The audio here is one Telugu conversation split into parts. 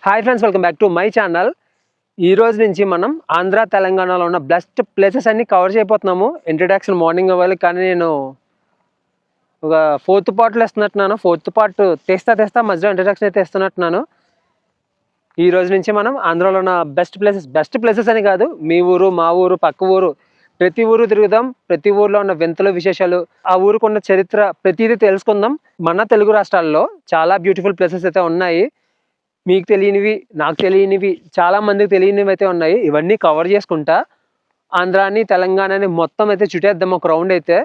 Hi friends, welcome back to my channel. ఈ రోజు నుంచి మనం ఆంధ్ర తెలంగాణలో ఉన్న బెస్ట్ ప్లేసెస్ అన్ని కవర్ చేయబోతున్నాము. ఇంట్రడక్షన్ మార్నింగ్ అవ్వాలి, కానీ నేను ఒక ఫోర్త్ పార్ట్లో ఇస్తున్నట్టున్నాను. ఫోర్త్ పార్ట్ తెస్తా మధ్యలో ఇంట్రడక్షన్ అయితే ఇస్తున్నట్టున్నాను. ఈ రోజు నుంచి మనం ఆంధ్రాలో ఉన్న బెస్ట్ ప్లేసెస్ అని కాదు, మీ ఊరు, మా ఊరు, పక్క ఊరు, ప్రతి ఊరు తిరుగుదాం. ప్రతి ఊర్లో ఉన్న వింతలు, విశేషాలు, ఆ ఊరికి ఉన్న చరిత్ర ప్రతిదీ తెలుసుకుందాం. మన తెలుగు రాష్ట్రాల్లో చాలా బ్యూటిఫుల్ ప్లేసెస్ అయితే ఉన్నాయి. మీకు తెలియనివి, నాకు తెలియనివి, చాలా మందికి తెలియనివి అయితే ఉన్నాయి. ఇవన్నీ కవర్ చేసుకుంటా ఆంధ్రాని, తెలంగాణని మొత్తం అయితే చుట్టేద్దాం ఒక రౌండ్ అయితే.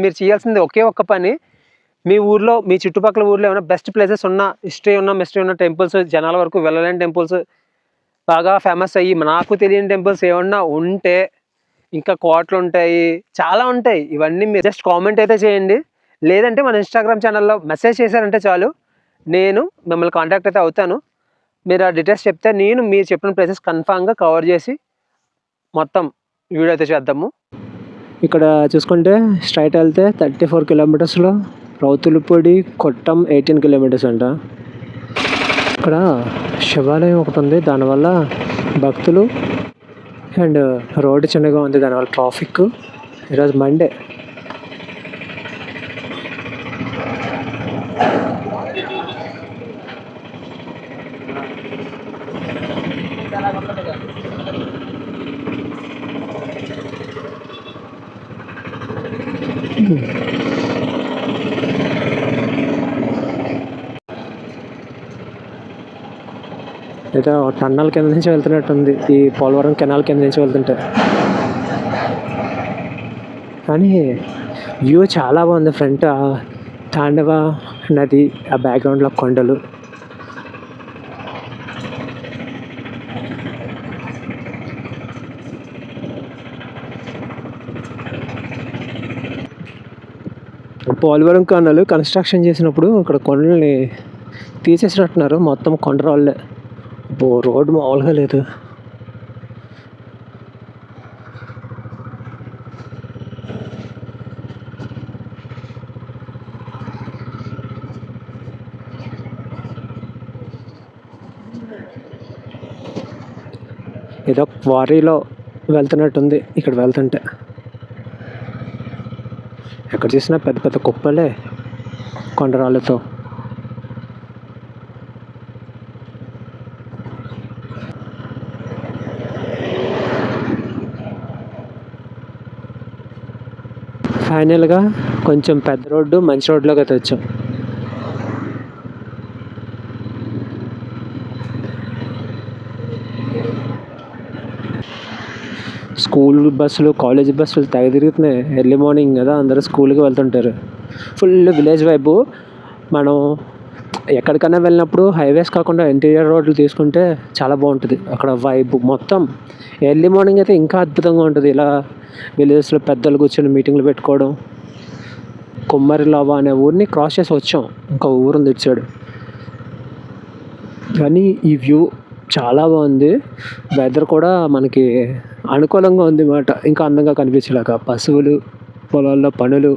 మీరు చేయాల్సింది ఒకే ఒక్క పని. మీ ఊర్లో, మీ చుట్టుపక్కల ఊర్లో ఏమైనా బెస్ట్ ప్లేసెస్ ఉన్న, మిస్టరీ ఉన్న టెంపుల్స్, జనాల వరకు వెళ్ళలేని టెంపుల్స్, బాగా ఫేమస్ అయ్యి నాకు తెలియని టెంపుల్స్ ఏమన్నా ఉంటే, ఇంకా కోటలు ఉంటాయి, చాలా ఉంటాయి. ఇవన్నీ మీరు జస్ట్ కామెంట్ అయితే చేయండి. లేదంటే మన ఇన్స్టాగ్రామ్ ఛానల్లో మెసేజ్ చేశారంటే చాలు, నేను మిమ్మల్ని కాంటాక్ట్ అయితే అవుతాను. మీరు ఆ డీటెయిల్స్ చెప్తే నేను మీరు చెప్పిన ప్లేసెస్ కన్ఫామ్గా కవర్ చేసి మొత్తం వీడియో అయితే చేద్దాము. ఇక్కడ చూసుకుంటే స్ట్రైట్ వెళ్తే 34 కిలోమీటర్స్లో, రౌతులపూడి కొట్టం 18 కిలోమీటర్స్ అంట. ఇక్కడ శివాలయం ఒకటి ఉంది, దానివల్ల భక్తులు అండ్ రోడ్డు చిన్నగా ఉంది, దానివల్ల ట్రాఫిక్. ఈరోజు మండే. అయితే టన్నల్ కింద నుంచి వెళ్తున్నట్టుంది, ఈ పోలవరం కెనాల్ కింద నుంచి వెళ్తుంటే. కానీ వ్యూ చాలా బాగుంది. ఫ్రంట్ తాండవ నది, ఆ బ్యాక్గ్రౌండ్లో కొండలు. పోలవరం కెనాల్ కన్స్ట్రక్షన్ చేసినప్పుడు ఇక్కడ కొండల్ని తీసేసినట్టున్నారు, మొత్తం కొండరాళ్ళే. రోడ్డు మామూలుగా లేదు. ఏదో క్వారీలో వెళ్తున్నట్టుంది ఇక్కడ వెళ్తుంటే. ఎక్కడ చూసినా పెద్ద పెద్ద కుప్పలే కొండరాళ్ళతో. ఫైనల్గా కొంచెం పెద్ద రోడ్డు, మంచి రోడ్లోకి అయితే వచ్చాం. స్కూల్ బస్సులు, కాలేజ్ బస్సులు తెగ తిరుగుతున్నాయి. ఎర్లీ మార్నింగ్ కదా, అందరూ స్కూల్కి వెళ్తుంటారు. ఫుల్ విలేజ్ వైపు. మనం ఎక్కడికైనా వెళ్ళినప్పుడు హైవేస్ కాకుండా ఇంటీరియర్ రోడ్లు తీసుకుంటే చాలా బాగుంటుంది. అక్కడ వైబ్ మొత్తం ఎర్లీ మార్నింగ్ అయితే ఇంకా అద్భుతంగా ఉంటుంది. ఇలా విలేజెస్లో పెద్దలు కూర్చొని మీటింగ్లు పెట్టుకోవడం. కొమ్మరిలావా అనే ఊరిని క్రాస్ చేసి వచ్చాం, ఇంకా ఊరుంది ఇటు సైడ్. కానీ ఈ వ్యూ చాలా బాగుంది. వెదర్ కూడా మనకి అనుకూలంగా ఉంది మాట. ఇంకా అందంగా కనిపించేలాగా పశువులు, పొలాల్లో పనులు.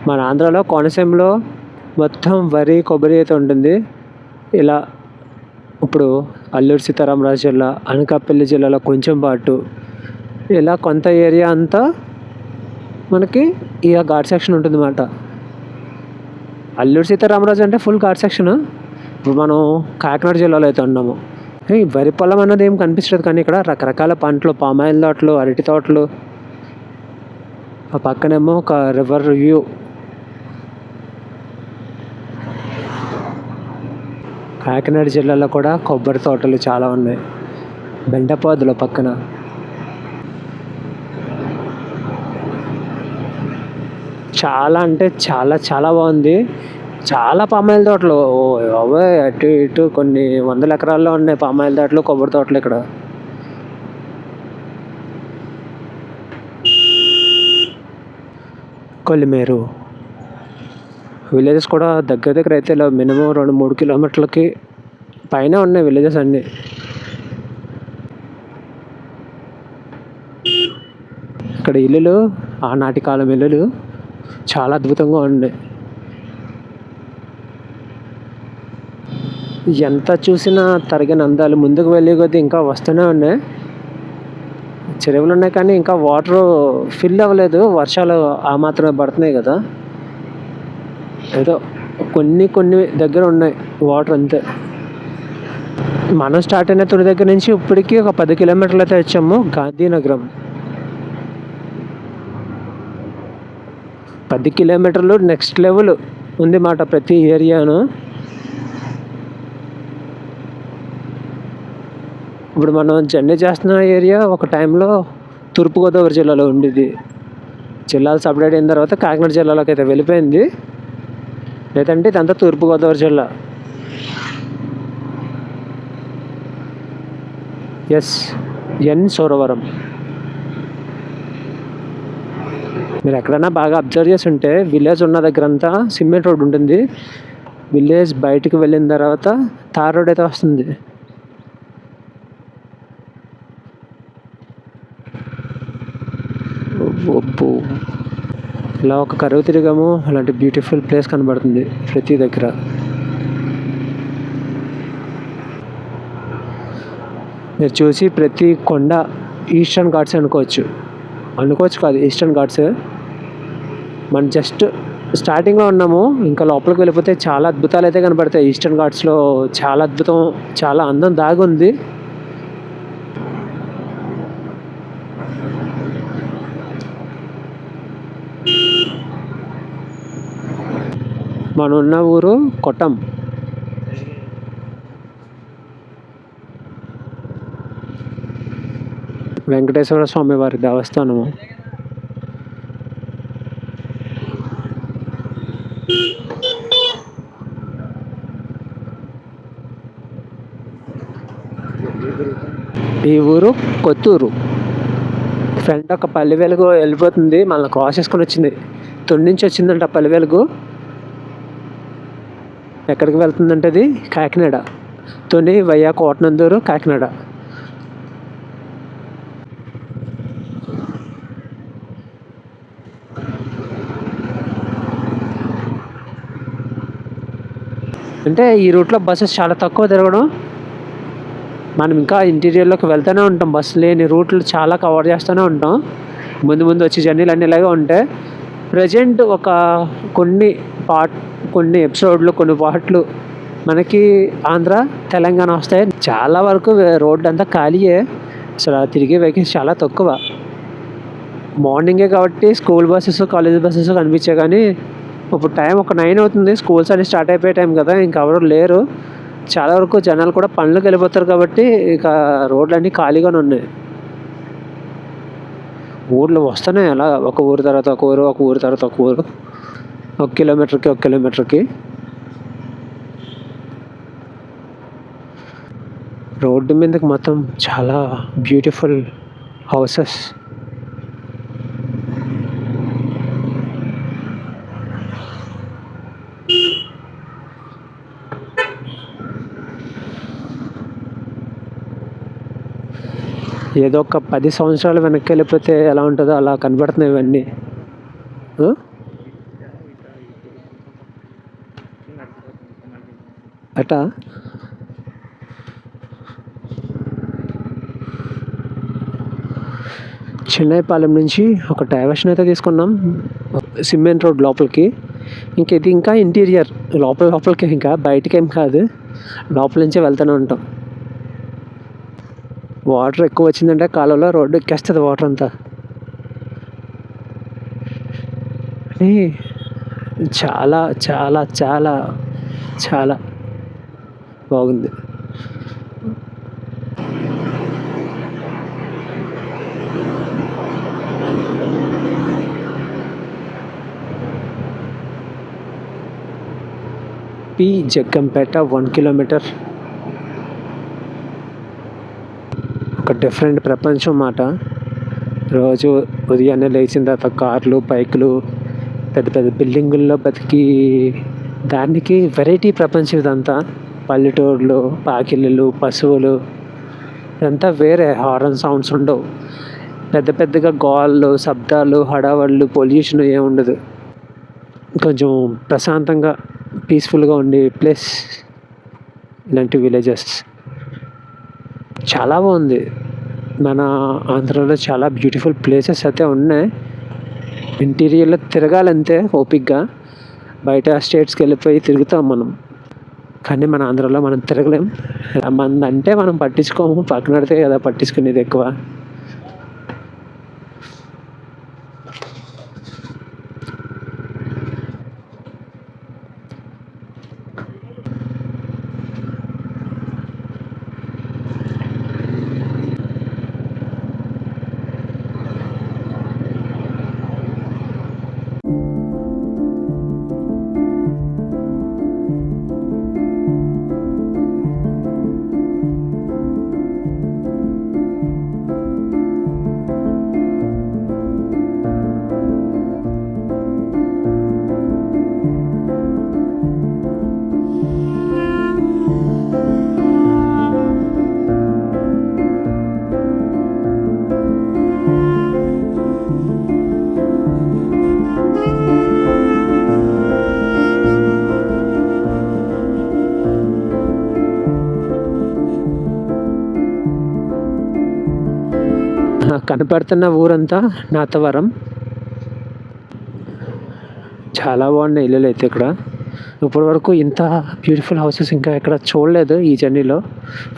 మన ఆంధ్రాలో కోనసీమలో మొత్తం వరి, కొబ్బరి అయితే ఉంటుంది. ఇలా ఇప్పుడు అల్లూరు సీతారామరాజు జిల్లా, అనకాపల్లి జిల్లాలో కొంచెం పాటు, ఇలా కొంత ఏరియా అంతా మనకి ఈ ఘాట్ సెక్షన్ ఉంటుంది అన్నమాట. అల్లూరు సీతారామరాజు అంటే ఫుల్ ఘాట్ సెక్షన్. ఇప్పుడు మనం కాకినాడ జిల్లాలో అయితే ఉన్నాము. ఈ వరి పొలం అన్నది ఏం కనిపించలేదు, కానీ ఇక్కడ రకరకాల పంటలు, పామాయిల్ తోటలు, అరటి తోటలు, ఆ పక్కనేమో ఒక రివర్ వ్యూ. కాకినాడ జిల్లాలో కూడా కొబ్బరి తోటలు చాలా ఉన్నాయి, బెండపాదుల పక్కన. చాలా అంటే చాలా చాలా బాగుంది. చాలా పామాయిల్ తోటలు, అవే అటు ఇటు కొన్ని 100 ఎకరాల్లో ఉన్నాయి పామాయిల్ తోటలు, కొబ్బరి తోటలు ఇక్కడ. కొల్లిమేరు విలేజెస్ కూడా దగ్గర అయితే ఇలా మినిమం 2-3 కిలోమీటర్లకి పైన ఉన్నాయి విలేజెస్ అన్నీ. ఇక్కడ ఇల్లులు ఆనాటి కాలం ఇల్లులు చాలా అద్భుతంగా ఉన్నాయి. ఎంత చూసినా తరగని అందాలు. ముందుకు వెళ్ళే కొద్దీ ఇంకా వస్తూనే ఉన్నాయి. చెరువులు ఉన్నాయి కానీ ఇంకా వాటర్ ఫిల్ అవ్వలేదు. వర్షాలు ఆ మాత్రమే పడుతున్నాయి కదా. ఏదో కొన్ని కొన్ని దగ్గర ఉన్నాయి వాటర్ అంతే. మనం స్టార్ట్ అయిన తొలి దగ్గర నుంచి ఇప్పటికి ఒక 10 కిలోమీటర్లు అయితే వచ్చాము. గాంధీనగరం 10 కిలోమీటర్లు నెక్స్ట్ లెవెల్ ఉంది మాట ప్రతి ఏరియాను. ఇప్పుడు మనం జర్నీ చేస్తున్న ఏరియా ఒక టైంలో తూర్పుగోదావరి జిల్లాలో ఉండేది. జిల్లాలు సపరేట్ అయిన తర్వాత కాకినాడ జిల్లాలోకి అయితే వెళ్ళిపోయింది. లేదంటే ఇదంతా తూర్పుగోదావరి జిల్లా. ఎన్ సోరవరం. మీరు ఎక్కడైనా బాగా అబ్జర్వ్ చేసి ఉంటే విలేజ్ ఉన్న దగ్గర అంతా సిమెంట్ రోడ్ ఉంటుంది. విలేజ్ బయటికి వెళ్ళిన తర్వాత తార్ రోడ్ అయితే వస్తుంది. ఒబ్బో, ఇలా ఒక కరువు తిరిగాము. అలాంటి బ్యూటిఫుల్ ప్లేస్ కనబడుతుంది ప్రతి దగ్గర. మీరు చూసి ప్రతి కొండ ఈస్టర్న్ ఘాట్స్ అనుకోవచ్చు కాదు, ఈస్టర్న్ ఘాట్స్. మనం జస్ట్ స్టార్టింగ్లో ఉన్నాము. ఇంకా లోపలికి వెళ్ళిపోతే చాలా అద్భుతాలు అయితే కనబడతాయి. ఈస్టర్న్ ఘాట్స్లో చాలా అద్భుతం, చాలా అందం దాగి ఉంది. మనం ఉన్న ఊరు కొట్టం. వెంకటేశ్వర స్వామి వారి దేవస్థానము. ఈ ఊరు కొత్తూరు. ఫ్రంట్ ఒక పల్లె వెలుగు వెళ్ళిపోతుంది. మళ్ళీ క్రాస్ చేసుకొని వచ్చింది. తొండి నుంచి వచ్చిందంట పల్లె వెలుగు. ఎక్కడికి వెళ్తుందంటే అది కాకినాడ. తొని వయ్యా కోటనందూరు కాకినాడ. అంటే ఈ రూట్లో బస్సెస్ చాలా తక్కువ తిరగడం. మనం ఇంకా ఇంటీరియర్లోకి వెళ్తూనే ఉంటాం. బస్సు లేని రూట్లు చాలా కవర్ చేస్తూనే ఉంటాం. ముందు ముందు వచ్చే జర్నీలు అన్నీ ఇలాగే ఉంటాయి. ప్రజెంట్ ఒక కొన్ని ఎపిసోడ్లు, కొన్ని పార్ట్లు మనకి ఆంధ్ర తెలంగాణ వస్తాయి. చాలా వరకు రోడ్డు అంతా ఖాళీయే. అసలు తిరిగే వెహికల్స్ చాలా తక్కువ. మార్నింగే కాబట్టి స్కూల్ బస్సెస్, కాలేజ్ బస్సెస్ కనిపించాయి. కానీ ఇప్పుడు టైం ఒక 9 అవుతుంది. స్కూల్స్ అన్ని స్టార్ట్ అయిపోయే టైం కదా. ఇంకా ఎవరు లేరు. చాలా వరకు జనాలు కూడా పనులకు వెళ్ళిపోతారు కాబట్టి ఇక రోడ్లన్నీ ఖాళీగానే ఉన్నాయి. ఊర్లు వస్తున్నాయి అలా, ఒక ఊరు తర్వాత ఒక ఊరు, ఒక ఊరు తర్వాత ఒక ఊరు, 1 కిలోమీటర్కి. రోడ్డు మీదకి మొత్తం చాలా బ్యూటిఫుల్ హౌసెస్. ఏదో ఒక 10 సంవత్సరాలు వెనక్కి వెళ్ళిపోతే ఎలా ఉంటుందో అలా కనబడుతున్నాయి ఇవన్నీ. అటా చెన్నైపాలెం నుంచి ఒక డైవర్షన్ అయితే తీసుకున్నాం సిమెంట్ రోడ్ లోపలికి. ఇది ఇంకా ఇంటీరియర్ లోపలికి, ఇంకా బయటికి ఏం కాదు, లోపల నుంచే వెళ్తూనే ఉంటాం. వాటర్ ఎక్కువ వచ్చిందంటే కాలువలో రోడ్డు ఎక్కేస్తుంది వాటర్ అంతా. అని చాలా చాలా చాలా చాలా బాగుంది. P Jaggampeta 1 kilometer. ఒక డిఫరెంట్ ప్రపంచం మాట. రోజు ఉదయాన్నే లేచిన తర్వాత కార్లు, బైకులు, పెద్ద పెద్ద బిల్డింగుల్లో బతికి దానికి వెరైటీ ప్రపంచం ఇదంతా. పల్లెటూర్లు, పాకిళ్ళు, పశువులు, ఇదంతా వేరే. హారన్ సౌండ్స్ ఉండవు. పెద్ద పెద్దగా గోళ్ళు, శబ్దాలు, హడావళ్ళు, పొల్యూషన్ ఏముండదు. కొంచెం ప్రశాంతంగా పీస్ఫుల్గా ఉండే ప్లేస్ ఇలాంటి విలేజెస్. చాలా బాగుంది. మన ఆంధ్రాలో చాలా బ్యూటిఫుల్ ప్లేసెస్ అయితే ఉన్నాయి. ఇంటీరియర్లో తిరగాలంతే ఓపిక్గా. బయట స్టేట్స్కి వెళ్ళిపోయి తిరుగుతాం మనం, కానీ మన ఆంధ్రాలో మనం తిరగలేం. అంటే మనం పట్టించుకోము, పక్కన పెడితే కదా పట్టించుకునేది ఎక్కువ. కనపడుతున్న ఊరంతా నాతవరం. చాలా బాగున్నాయి ఇల్లులు అయితే ఇక్కడ. ఇప్పటి వరకు ఇంత బ్యూటిఫుల్ హౌసెస్ ఇంకా ఎక్కడ చూడలేదు ఈ జర్నీలో.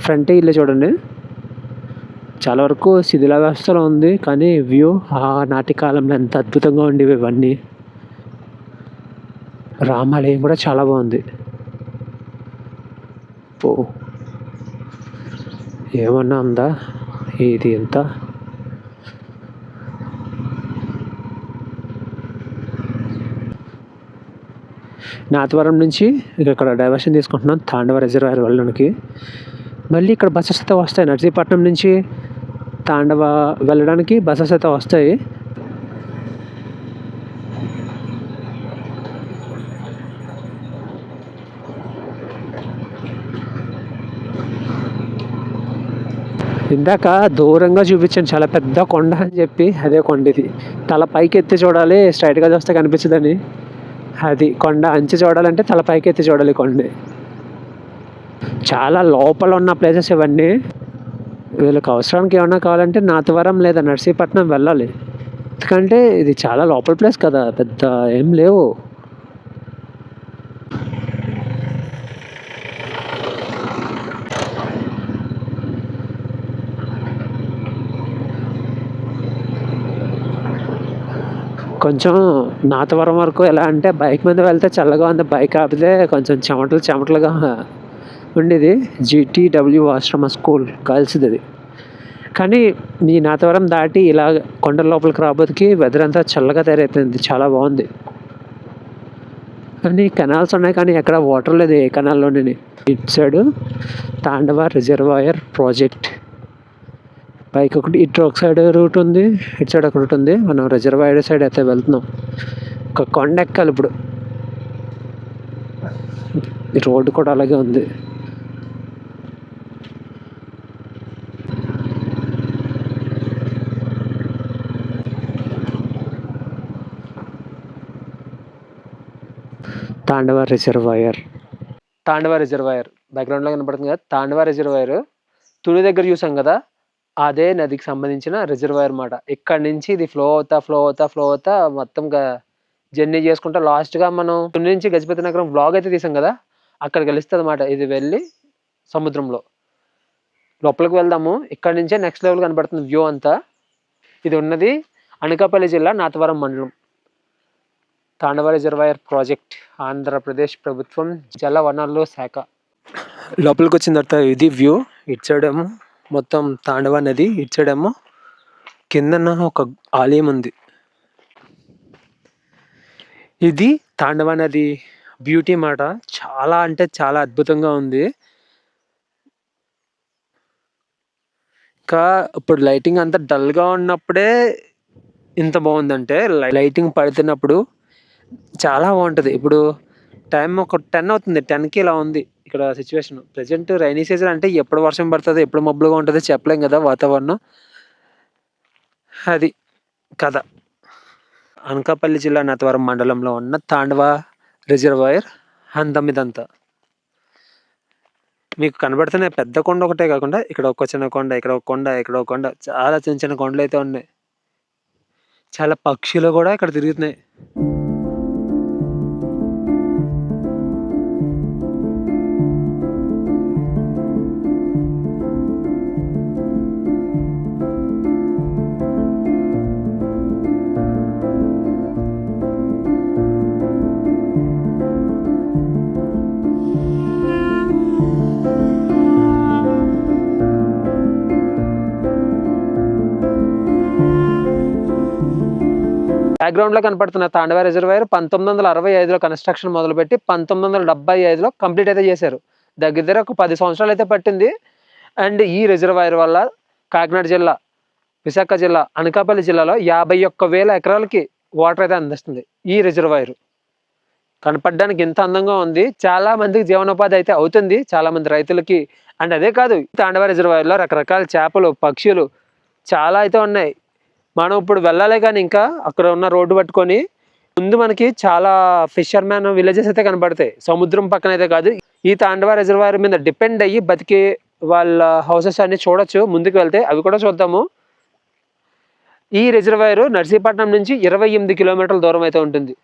ఫ్రంట్ ఇల్లు చూడండి, చాలా వరకు శిథిలావస్థలో ఉంది, కానీ వ్యూ ఆ నాటి కాలంలో ఎంత అద్భుతంగా ఉండేవి ఇవన్నీ. రామాలయం కూడా చాలా బాగుంది. ఏమన్నా ఉందా ఇది ఎంత? నాతవరం నుంచి ఇక్కడ డైవర్షన్ తీసుకుంటున్నాం తాండవ రిజర్వాయర్ వెళ్ళడానికి. మళ్ళీ ఇక్కడ బస్సెస్ అయితే వస్తాయి. నర్సీపట్నం నుంచి తాండవ వెళ్ళడానికి బస్సెస్ అయితే వస్తాయి. ఇందాక దూరంగా చూపించాను చాలా పెద్ద కొండ అని చెప్పి, అదే కొండ ఇది. తల పైకి ఎత్తి చూడాలి, స్ట్రైట్గా చూస్తే కనిపించదని. అది కొండ అంచు చూడాలంటే తల పైకి ఎత్తి చూడాలి కొండ. చాలా లోపల ఉన్న ప్లేసెస్ ఇవన్నీ. వీళ్ళకి అవసరానికి ఏమన్నా కావాలంటే నాతవరం లేదా నర్సీపట్నం వెళ్ళాలి, ఎందుకంటే ఇది చాలా లోపల ప్లేస్ కదా, పెద్ద ఏం లేవు. కొంచెం నాతవరం వరకు ఎలా అంటే బైక్ మీద వెళ్తే చల్లగా ఉంది, బైక్ ఆపితే కొంచెం చెమటలుగా ఉండేది. GTW ఆశ్రమ స్కూల్ గర్ల్స్ది అది. కానీ ఈ నాతవరం దాటి ఇలా కొండల లోపలికి రాబోతుకి వెదర్ అంతా చల్లగా తయారైపోయింది, చాలా బాగుంది. కానీ కెనాల్స్ ఉన్నాయి, కానీ ఎక్కడ వాటర్ లేదు ఏ కెనాల్లోనే. ఇటు సైడ్ తాండవ రిజర్వాయర్ ప్రాజెక్ట్ పైకి ఒకటి, ఇటు ఒక సైడ్ రూట్ ఉంది, ఇటు సైడ్ ఒక రూట్ ఉంది. మనం రిజర్వాయర్ సైడ్ అయితే వెళ్తున్నాం. ఒక కొండ ఎక్కాలి ఇప్పుడు. ఈ రోడ్డు కూడా అలాగే ఉంది. తాండవ రిజర్వాయర్ బ్యాక్గ్రౌండ్లో కనపడుతుంది కదా, తాండవ రిజర్వాయర్. తుని దగ్గర చూసాం కదా, అదే నదికి సంబంధించిన రిజర్వాయర్ అన్నమాట. ఇక్కడ నుంచి ఇది ఫ్లో అవుతా మొత్తంగా జర్నీ చేసుకుంటా లాస్ట్గా మనం తుని నుంచి గజపతి నగరం వ్లాగ్ అయితే తీసాం కదా, అక్కడ కలుస్తుంది అన్నమాట. ఇది వెళ్ళి సముద్రంలో లోపలికి వెళ్దాము. ఇక్కడ నుంచే నెక్స్ట్ లెవెల్ కనబడుతుంది వ్యూ అంతా. ఇది ఉన్నది అనకాపల్లి జిల్లా నాతవరం మండలం. తాండవ రిజర్వాయర్ ప్రాజెక్ట్ ఆంధ్రప్రదేశ్ ప్రభుత్వం జల వనరుల శాఖ. లోపలికి వచ్చిన తర్వాత ఇది వ్యూ. ఇటు సైడ్ ఏమో మొత్తం తాండవ నది, ఇటు సైడ్ ఏమో కిందన ఒక ఆలయం ఉంది. ఇది తాండవ నది బ్యూటీ మాట, చాలా అంటే చాలా అద్భుతంగా ఉంది. ఇంకా ఇప్పుడు లైటింగ్ అంతా డల్గా ఉన్నప్పుడే ఇంత బాగుందంటే, లైటింగ్ పడుతున్నప్పుడు చాలా బాగుంటుంది. ఇప్పుడు టైం ఒక 10 అవుతుంది, 10కి ఇలా ఉంది ఇక్కడ సిచ్యువేషన్. ప్రజెంట్ రైనీ సీజన్ అంటే ఎప్పుడు వర్షం పడుతుంది, ఎప్పుడు మబ్బులుగా ఉంటుంది చెప్పలేం కదా వాతావరణం. అది కథ. అనకాపల్లి జిల్లా నతవరం మండలంలో ఉన్న తాండవ రిజర్వాయర్ అందం ఇదంతా. మీకు కనబడుతున్న పెద్ద కొండ ఒకటే కాకుండా ఇక్కడ ఒక చిన్న కొండ, ఇక్కడ ఒక కొండ, ఇక్కడ ఒక కొండ, చాలా చిన్న చిన్న కొండలు అయితే ఉన్నాయి. చాలా పక్షులు కూడా ఇక్కడ తిరుగుతున్నాయి. బ్యాక్గ్రౌండ్ లో కనపడుతున్న తాండవ రిజర్వాయర్ 1965లో కన్స్ట్రక్షన్ మొదలుపెట్టి 1975లో కంప్లీట్ అయితే చేశారు. దగ్గర దగ్గర ఒక 10 సంవత్సరాలు అయితే పట్టింది. అండ్ ఈ రిజర్వాయర్ వల్ల కాకినాడ జిల్లా, విశాఖ జిల్లా, అనకాపల్లి జిల్లాలో 51,000 ఎకరాలకి వాటర్ అయితే అందిస్తుంది. ఈ రిజర్వాయర్ కనపడడానికి ఎంత అందంగా ఉంది. చాలా మందికి జీవనోపాధి అయితే అవుతుంది, చాలా మంది రైతులకి. అండ్ అదే కాదు, తాండవ రిజర్వాయర్లో రకరకాల చేపలు, పక్షులు చాలా అయితే ఉన్నాయి. మనం ఇప్పుడు వెళ్ళాలి కానీ ఇంకా అక్కడ ఉన్న రోడ్డు పట్టుకొని ముందు మనకి చాలా ఫిషర్మ్యాన్ విలేజెస్ అయితే కనబడతాయి. సముద్రం పక్కన అయితే కాదు, ఈ తాండవ రిజర్వాయర్ మీద డిపెండ్ అయ్యి బతికే వాళ్ళ హౌసెస్ అన్ని చూడొచ్చు. ముందుకు వెళ్తే అవి కూడా చూద్దాము. ఈ రిజర్వాయర్ నర్సీపట్నం నుంచి 28 కిలోమీటర్ల దూరం అయితే ఉంటుంది.